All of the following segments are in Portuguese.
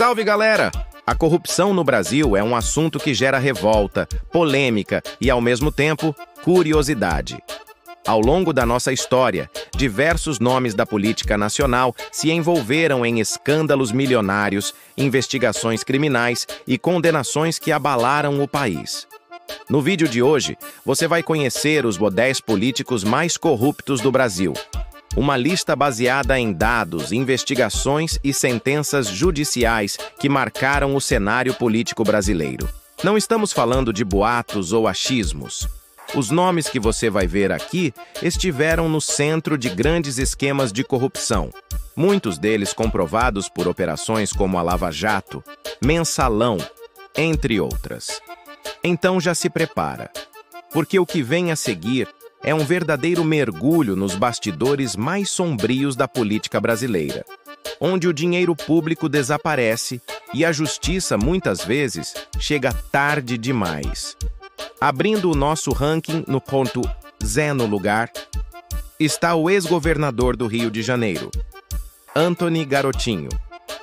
Salve, galera! A corrupção no Brasil é um assunto que gera revolta, polêmica e, ao mesmo tempo, curiosidade. Ao longo da nossa história, diversos nomes da política nacional se envolveram em escândalos milionários, investigações criminais e condenações que abalaram o país. No vídeo de hoje, você vai conhecer os 10 políticos mais corruptos do Brasil. Uma lista baseada em dados, investigações e sentenças judiciais que marcaram o cenário político brasileiro. Não estamos falando de boatos ou achismos. Os nomes que você vai ver aqui estiveram no centro de grandes esquemas de corrupção, muitos deles comprovados por operações como a Lava Jato, Mensalão, entre outras. Então já se prepara, porque o que vem a seguir é um verdadeiro mergulho nos bastidores mais sombrios da política brasileira, onde o dinheiro público desaparece e a justiça, muitas vezes, chega tarde demais. Abrindo o nosso ranking no ponto Zeno lugar, está o ex-governador do Rio de Janeiro, Antony Garotinho.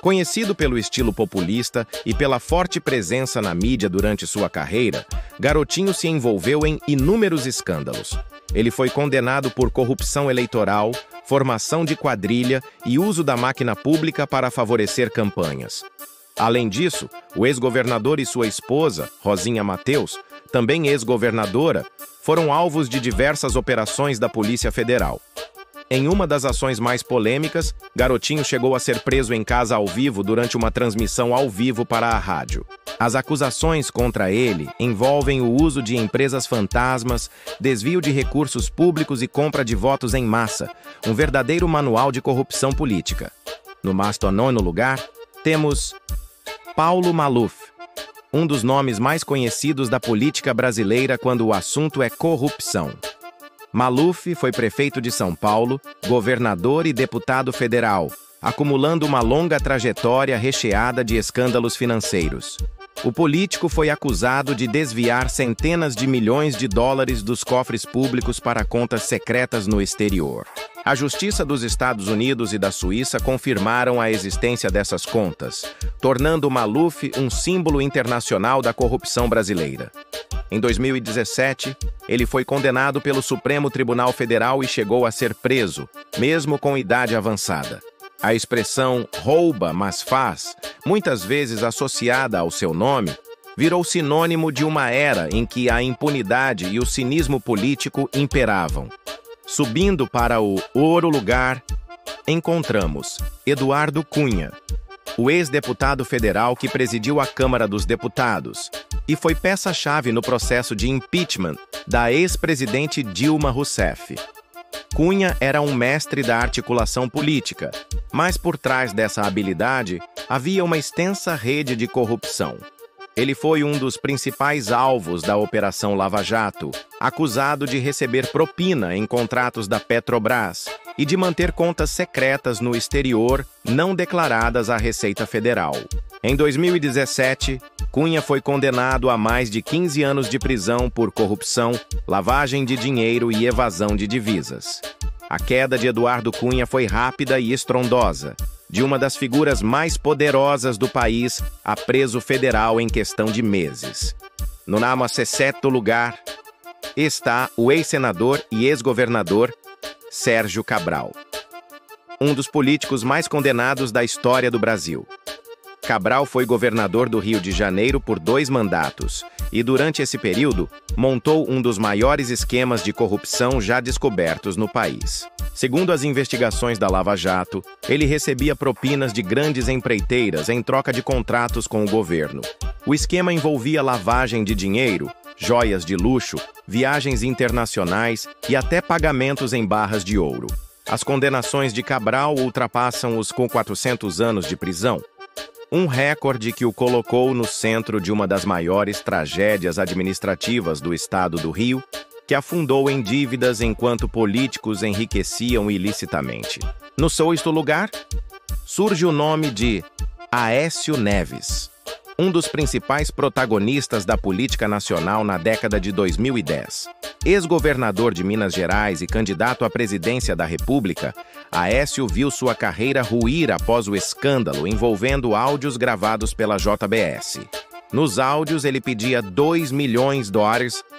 Conhecido pelo estilo populista e pela forte presença na mídia durante sua carreira, Garotinho se envolveu em inúmeros escândalos. Ele foi condenado por corrupção eleitoral, formação de quadrilha e uso da máquina pública para favorecer campanhas. Além disso, o ex-governador e sua esposa, Rosinha Mateus, também ex-governadora, foram alvos de diversas operações da Polícia Federal. Em uma das ações mais polêmicas, Garotinho chegou a ser preso em casa ao vivo durante uma transmissão ao vivo para a rádio. As acusações contra ele envolvem o uso de empresas fantasmas, desvio de recursos públicos e compra de votos em massa, um verdadeiro manual de corrupção política. No 9º lugar, temos Paulo Maluf, um dos nomes mais conhecidos da política brasileira quando o assunto é corrupção. Maluf foi prefeito de São Paulo, governador e deputado federal, acumulando uma longa trajetória recheada de escândalos financeiros. O político foi acusado de desviar centenas de milhões de dólares dos cofres públicos para contas secretas no exterior. A Justiça dos Estados Unidos e da Suíça confirmaram a existência dessas contas, tornando Maluf um símbolo internacional da corrupção brasileira. Em 2017, ele foi condenado pelo Supremo Tribunal Federal e chegou a ser preso, mesmo com idade avançada. A expressão "rouba, mas faz", muitas vezes associada ao seu nome, virou sinônimo de uma era em que a impunidade e o cinismo político imperavam. Subindo para o ouro lugar, encontramos Eduardo Cunha, o ex-deputado federal que presidiu a Câmara dos Deputados e foi peça-chave no processo de impeachment da ex-presidente Dilma Rousseff. Cunha era um mestre da articulação política, mas por trás dessa habilidade havia uma extensa rede de corrupção. Ele foi um dos principais alvos da Operação Lava Jato, acusado de receber propina em contratos da Petrobras e de manter contas secretas no exterior não declaradas à Receita Federal. Em 2017, Cunha foi condenado a mais de 15 anos de prisão por corrupção, lavagem de dinheiro e evasão de divisas. A queda de Eduardo Cunha foi rápida e estrondosa, de uma das figuras mais poderosas do país a preso federal em questão de meses. No 17º lugar está o ex-senador e ex-governador Sérgio Cabral, um dos políticos mais condenados da história do Brasil. Cabral foi governador do Rio de Janeiro por 2 mandatos e, durante esse período, montou um dos maiores esquemas de corrupção já descobertos no país. Segundo as investigações da Lava Jato, ele recebia propinas de grandes empreiteiras em troca de contratos com o governo. O esquema envolvia lavagem de dinheiro, joias de luxo, viagens internacionais e até pagamentos em barras de ouro. As condenações de Cabral ultrapassam os 400 anos de prisão, um recorde que o colocou no centro de uma das maiores tragédias administrativas do estado do Rio, que afundou em dívidas enquanto políticos enriqueciam ilicitamente. No 6º lugar, surge o nome de Aécio Neves, um dos principais protagonistas da política nacional na década de 2010. Ex-governador de Minas Gerais e candidato à presidência da República, Aécio viu sua carreira ruir após o escândalo envolvendo áudios gravados pela JBS. Nos áudios, ele pedia $2 milhões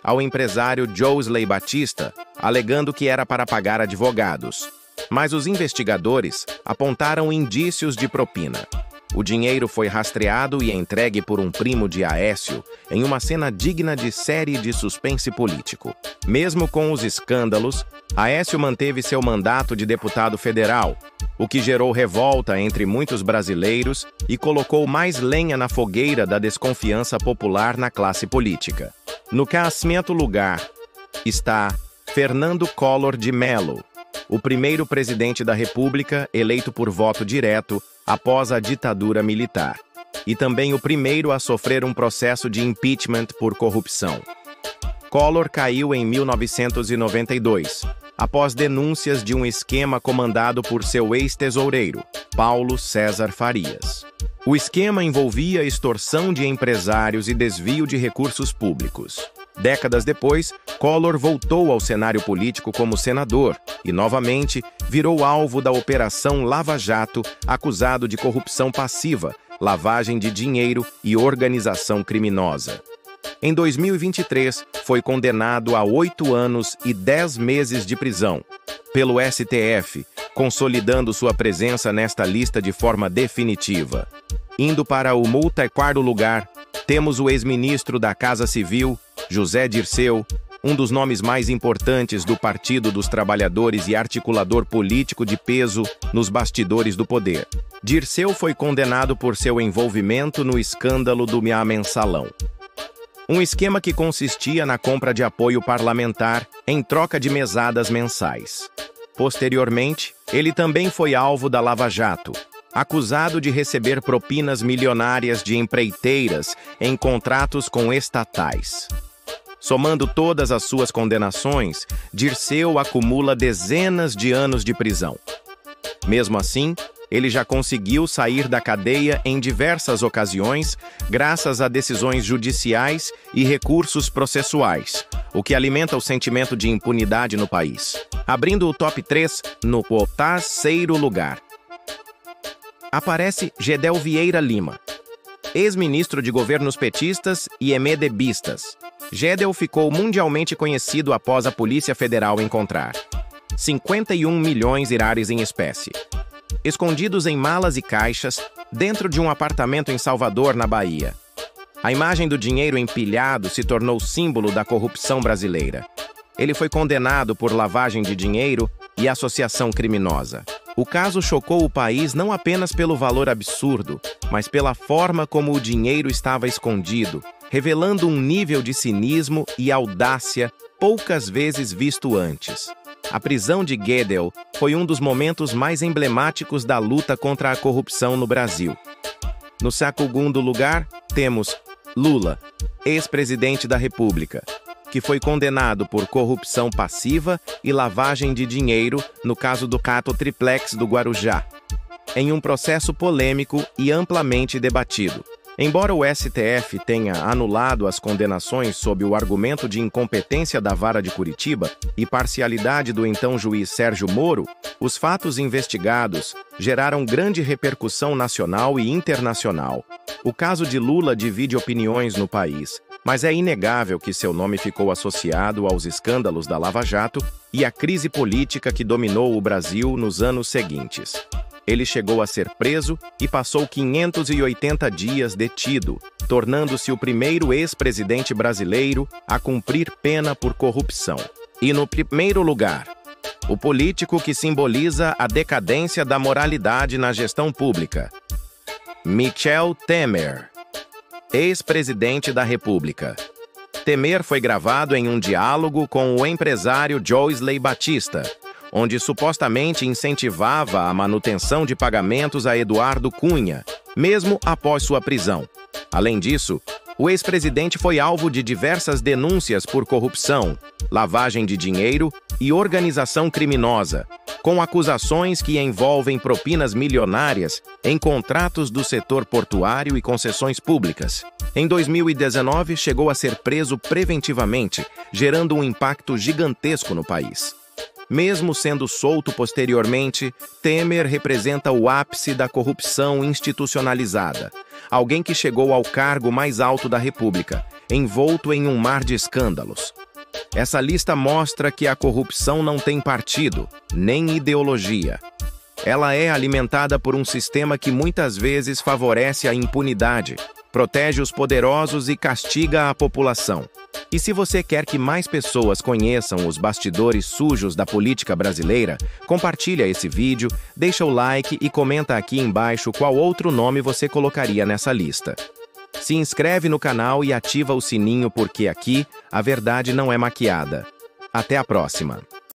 ao empresário Joesley Batista, alegando que era para pagar advogados. Mas os investigadores apontaram indícios de propina. O dinheiro foi rastreado e entregue por um primo de Aécio em uma cena digna de série de suspense político. Mesmo com os escândalos, Aécio manteve seu mandato de deputado federal, o que gerou revolta entre muitos brasileiros e colocou mais lenha na fogueira da desconfiança popular na classe política. No 15º lugar está Fernando Collor de Mello, o primeiro presidente da República eleito por voto direto após a ditadura militar, e também o primeiro a sofrer um processo de impeachment por corrupção. Collor caiu em 1992, após denúncias de um esquema comandado por seu ex-tesoureiro, Paulo César Farias. O esquema envolvia extorsão de empresários e desvio de recursos públicos. Décadas depois, Collor voltou ao cenário político como senador e, novamente, virou alvo da Operação Lava Jato, acusado de corrupção passiva, lavagem de dinheiro e organização criminosa. Em 2023, foi condenado a 8 anos e 10 meses de prisão pelo STF, consolidando sua presença nesta lista de forma definitiva. Indo para o quarto lugar, temos o ex-ministro da Casa Civil, José Dirceu, um dos nomes mais importantes do Partido dos Trabalhadores e articulador político de peso nos bastidores do poder. Dirceu foi condenado por seu envolvimento no escândalo do Mensalão. Um esquema que consistia na compra de apoio parlamentar em troca de mesadas mensais. Posteriormente, ele também foi alvo da Lava Jato, acusado de receber propinas milionárias de empreiteiras em contratos com estatais. Somando todas as suas condenações, Dirceu acumula dezenas de anos de prisão. Mesmo assim, ele já conseguiu sair da cadeia em diversas ocasiões, graças a decisões judiciais e recursos processuais, o que alimenta o sentimento de impunidade no país. Abrindo o top 3, no 3º lugar, aparece Gedel Vieira Lima, ex-ministro de governos petistas e emedebistas. Gedel ficou mundialmente conhecido após a Polícia Federal encontrar 51 milhões em espécie, escondidos em malas e caixas, dentro de um apartamento em Salvador, na Bahia. A imagem do dinheiro empilhado se tornou símbolo da corrupção brasileira. Ele foi condenado por lavagem de dinheiro e associação criminosa. O caso chocou o país não apenas pelo valor absurdo, mas pela forma como o dinheiro estava escondido, revelando um nível de cinismo e audácia poucas vezes visto antes. A prisão de Gedel foi um dos momentos mais emblemáticos da luta contra a corrupção no Brasil. No 2º lugar, temos Lula, ex-presidente da República, que foi condenado por corrupção passiva e lavagem de dinheiro no caso do Cato Triplex do Guarujá, em um processo polêmico e amplamente debatido. Embora o STF tenha anulado as condenações sob o argumento de incompetência da Vara de Curitiba e parcialidade do então juiz Sérgio Moro, os fatos investigados geraram grande repercussão nacional e internacional. O caso de Lula divide opiniões no país, mas é inegável que seu nome ficou associado aos escândalos da Lava Jato e à crise política que dominou o Brasil nos anos seguintes. Ele chegou a ser preso e passou 580 dias detido, tornando-se o primeiro ex-presidente brasileiro a cumprir pena por corrupção. E no 1º lugar, o político que simboliza a decadência da moralidade na gestão pública, Michel Temer, ex-presidente da República. Temer foi gravado em um diálogo com o empresário Joesley Batista, onde supostamente incentivava a manutenção de pagamentos a Eduardo Cunha, mesmo após sua prisão. Além disso, O ex-presidente foi alvo de diversas denúncias por corrupção, lavagem de dinheiro e organização criminosa, com acusações que envolvem propinas milionárias em contratos do setor portuário e concessões públicas. Em 2019, chegou a ser preso preventivamente, gerando um impacto gigantesco no país. Mesmo sendo solto posteriormente, Temer representa o ápice da corrupção institucionalizada. Alguém que chegou ao cargo mais alto da República, envolto em um mar de escândalos. Essa lista mostra que a corrupção não tem partido, nem ideologia. Ela é alimentada por um sistema que muitas vezes favorece a impunidade, protege os poderosos e castiga a população. E se você quer que mais pessoas conheçam os bastidores sujos da política brasileira, compartilha esse vídeo, deixa o like e comenta aqui embaixo qual outro nome você colocaria nessa lista. Se inscreve no canal e ativa o sininho porque aqui a verdade não é maquiada. Até a próxima!